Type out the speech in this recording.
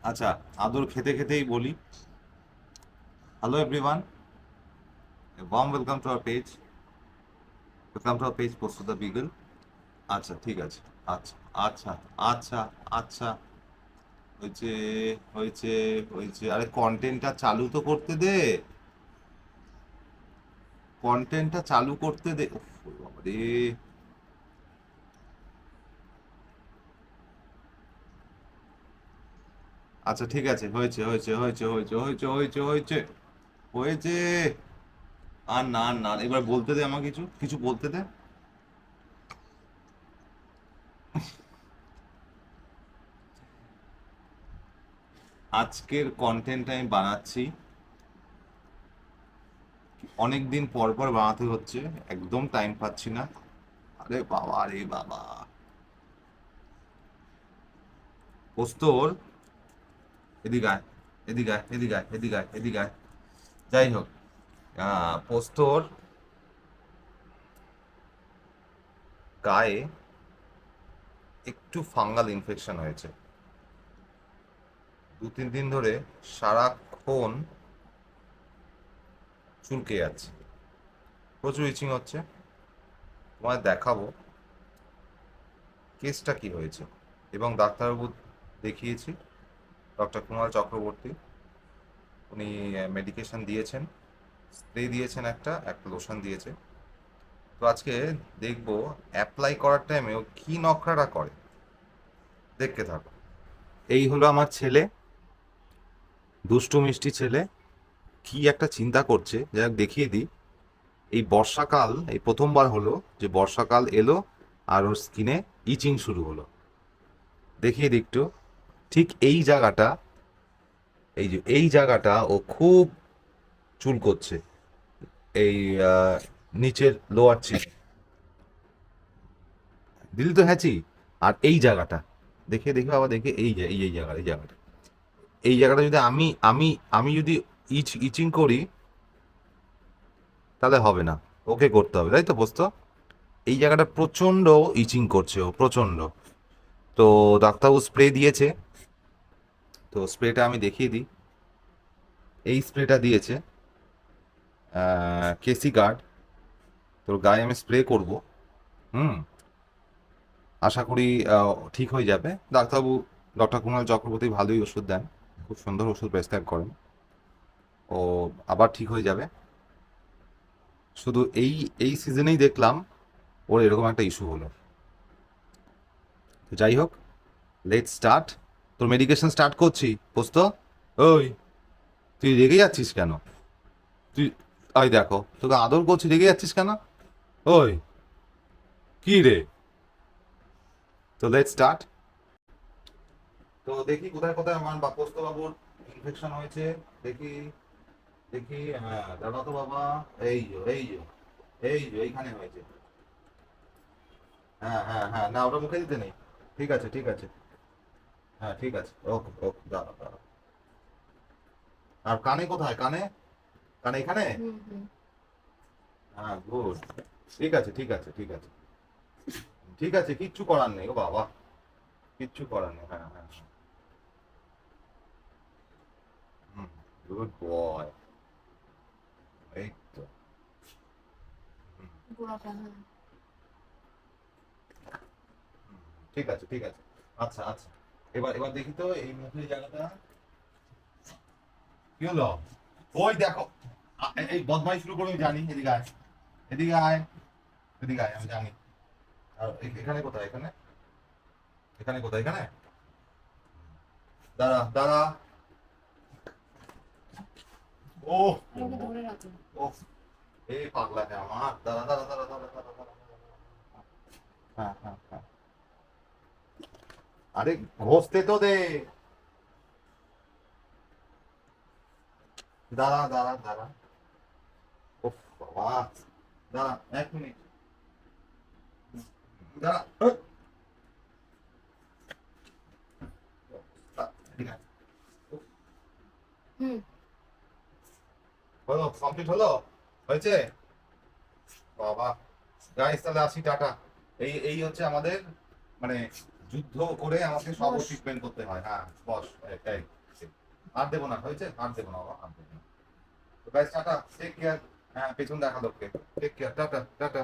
আচ্ছা, আদর খেতে খেতেই বলি, hello everyone, warm welcome to our page, welcome to our page post the Beagle. আচ্ছা ঠিক আছে। আচ্ছা আচ্ছা আচ্ছা আচ্ছা, হয়েছে হয়েছে হয়েছে। আরে কন্টেন্টটা চালু তো করতে দে, কন্টেন্টটা চালু করতে দে। উফ, বাবা রে। আচ্ছা ঠিক আছে, হয়েছে হয়েছে হয়েছে হয়েছে হয়েছে হয়েছে হয়েছে হয়েছে। আর না আর না, এবার বলতে দে, আমাকে কিছু কিছু বলতে দে। আজকের কন্টেন্ট আমি বানাচ্ছি, অনেক দিন পর পর বানাতে হচ্ছে, একদম টাইম পাচ্ছি না। আরে বাবা রে বাবা, পোস্তর, এদিকে আয়, এদিকে আয়, এদিকে আয়, এদিকে আয়, এদিকে আয়। যাই হোক, পোস্তর গায়ে একটু ফাঙ্গাল ইনফেকশন হয়েছে। 2-3 দিন ধরে সারাক্ষণ চুলকে যাচ্ছে, প্রচুর ইচিং হচ্ছে। তোমায় দেখাবো কেসটা কি হয়েছে, এবং ডাক্তারবাবু দেখিয়েছি, ডক্টর কুমার চক্রবর্তী। উনি মেডিকেশন দিয়েছেন, স্প্রে দিয়েছেন, একটা একটা লোশন দিয়েছে। তো আজকে দেখবো অ্যাপ্লাই করার টাইমে ও কি নখরাটা করে, দেখতে থাকো। এই হলো আমার ছেলে, দুষ্টু মিষ্টি ছেলে। কি একটা চিন্তা করছে, যাই দেখিয়ে দিই। এই বর্ষাকাল, এই প্রথমবার হলো যে বর্ষাকাল এলো আর ওর স্কিনে ইচিং শুরু হলো। দেখিয়ে দিই একটু। ঠিক এই জায়গাটা, এই যে এই জায়গাটা ও খুব চুল করছে, এই নিচের লোয়ার চিন, দিলি তো হ্যাঁচি। আর এই জায়গাটা দেখে দেখে বাবা, দেখে এই যে এই জায়গা, এই জায়গাটা, এই জায়গাটা যদি আমি আমি আমি যদি ইচিং করি তাহলে হবে না, ওকে করতে হবে, তাই তো পোস্ত? এই জায়গাটা প্রচন্ড ইচিং করছে ও, প্রচন্ড। তো ডাক্তারবাবু স্প্রে দিয়েছে, তো স্প্রেটা আমি দেখিয়ে দিই। এই স্প্রেটা দিয়েছে কেসি গার্ড, তোর গায়ে আমি স্প্রে করব। হুম, আশা করি ঠিক হয়ে যাবে। ডাক্তারবাবু, ডক্টর কুণাল চক্রবর্তী ভালোই ওষুধ দেন, খুব সুন্দর ওষুধ প্রেসক্রাইব করেন। ও আবার ঠিক হয়ে যাবে। শুধু এই এই সিজনেই দেখলাম ওর এরকম একটা ইস্যু হলো। তো যাই হোক, লেট স্টার্ট। তোর মেডিকেশন স্টার্ট করছি পোস্ত। ওই, তুই রেগে যাচ্ছিস কেন? তুই, ওই দেখো, তোকে আদর করছি, রেগে যাচ্ছিস কেন? ওই, কি রে? তো লেট স্টার্ট। তো দেখি কোথায় কোথায় আমার বা পোস্ত বাবুর ইনফেকশন হয়েছে। দেখি দেখি, হ্যাঁ দাঁড়া তো বাবা। এই যো এই যো এই যো, এইখানে হয়েছে। হ্যাঁ হ্যাঁ হ্যাঁ, না ওটা মুখে দিতে নেই। ঠিক আছে ঠিক আছে, হ্যাঁ ঠিক আছে, ওকে ওকে, দাঁড়া দাঁড়া। আর কানে কোথায়, কানে? কানে এখানে? হ্যাঁ গুড। ঠিক আছে ঠিক আছে ঠিক আছে ঠিক আছে, কিচ্ছু করার নেই ও বাবা, কিচ্ছু করার নেই। হ্যাঁ হ্যাঁ, হুম, গুড বয়। এই তো, হুম, হুম, ঠিক আছে ঠিক আছে। আচ্ছা আচ্ছা, এবার এবার দেখি তো এই মুখের জায়গাটা কি হলো। ওই দেখো, এই বদমাই শুরু করে, আমি জানি। এদিকে আয়, এদিকে আয়, এদিকে আয়, আমি জানি। আর এখানে কোথায়, এখানে? এখানে কোথায়, এখানে? দাঁড়া দাঁড়া। ও ও, এই পাগলাকে আমার, দাঁড়া দাঁড়া দাঁড়া দাঁড়া দাঁড়া দাঁড়া। হ্যাঁ হ্যাঁ হ্যাঁ, আরে ঘষতে তো দে। দাঁড়া দাঁড়া দাঁড়া। ওফ বাবা, দাঁড়া 1 মিনিট, দাঁড়া। ঠিক আছে, হলো, কমপ্লিট হলো, হয়েছে। বাবা, গাইস তাহলে আসি, টাটা। এই এই হচ্ছে আমাদের, মানে যুদ্ধ করে আমাকে সব বস। ট্রিটমেন্ট করতে হয়। হ্যাঁ বস, এই আর দেবো না, হয়েছে আর দেবো না বাবা, আর দেবো না। তো গাইস টাটা, টেক কেয়ার। হ্যাঁ পেছন দেখা লোককে, টেক কেয়ার, টাটা টাটা।